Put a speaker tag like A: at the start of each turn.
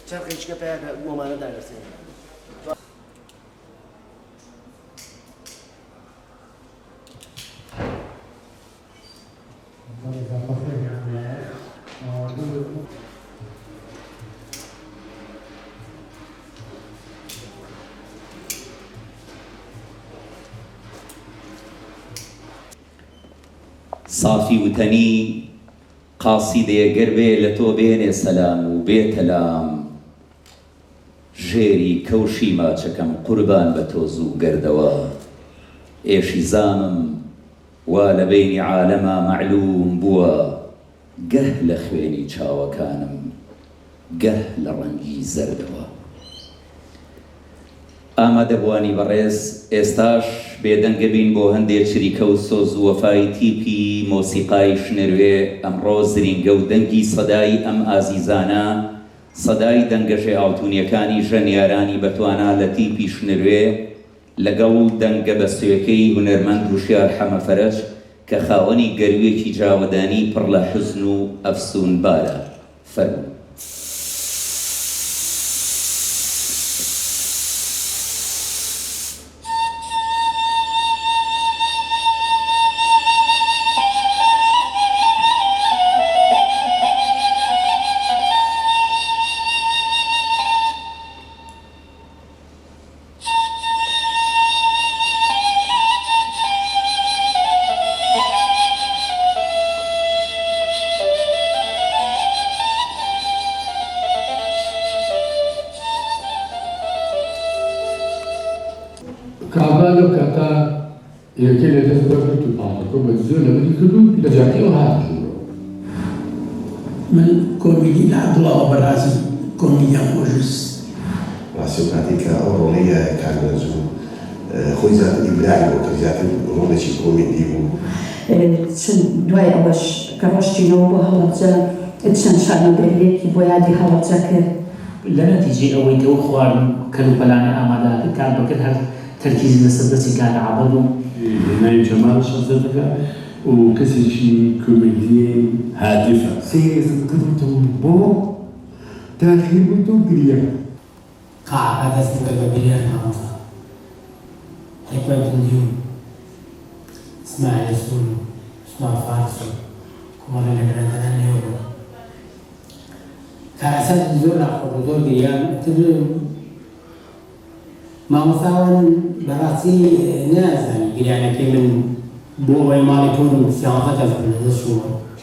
A: چرخێکە پێیاکە وەمانە داگەستێن
B: صافی وتەنی قاسیدەیەگەر بێ لە تۆ بێنێ سەلام و بێتەلام ژێری کەوشی ماچەکەم قوربان بە تۆز و گەردەوە ئێشی زامم وا لە بینی عالەما مەعلوم بووە گەه لە خوێنی چاوەکانم گەه لە ڕەنگی زەردەوە ئامادەبوانی بەڕێز ئێستاش بێدەنگە بین بۆ هەندێک چریکە و سۆز و وەفای تیپی مۆسیقای شنەروێ ئەمڕۆ زرینگە و دەنگی سەدای ئەم ئازیزانە سەدای دەنگەژێ ئاڵتونیەکانی ژەنیارانی بەتوانا لە تیپی شنەروێ لەگەڵ دەنگە بەستویەکەی هونەرمەند وشیار حەمەفەرەج کە خاوەنی گەروێکی جاودانی پڕ لە حوزن و ئەفسوون بارە فەرموو
C: کابرا کاتا یکی لذت داشت تو پاهاتو بزرگ نمیدی کدوم لذتی و هات
D: من کۆمیدی لە عەبدوڵای بەڕازی کۆمیدیان خۆشویست
E: ڕاستی و کاتێککە ئەو ڕۆڵەیە کاربەرزوو خۆی زیاتر ئیبداعی بوو کە زیاتر ڕۆڵێکی کۆمیدی بوو
F: دوای ئەوەش کە ڕۆشتینەوە بۆ هەڵەبجە چەند شانۆدەریەکی بۆ یادی هەڵەبجە کرد
G: لە نەتیجەی ئەوەی کە خواردن کەلوپەلانە ئامادەکرد کار بکرد هەر تەرکیزی لەسەر دەستی کارە عەبەد و
C: هێنایی جەمال شەزدەکە و کەسێکی کۆمیدیە هادفە سێزم کردوتەوە بۆ تاخیر بوو و گریە
D: قاعە دەست بکە بە بریان مامۆستا حکمەت دنیوم اسماعیل سوون عوسمان فارس و کۆمەڵە لەگەرانتەران لێوە بوو کە ئەسەد زۆر ناخۆش و زۆر گریان مامۆستاوان بەڕاستی نازانی گریانەکەی من بۆ ئەوەی ماڵی تۆ سیاوەخەت ئەزانە دەست شووە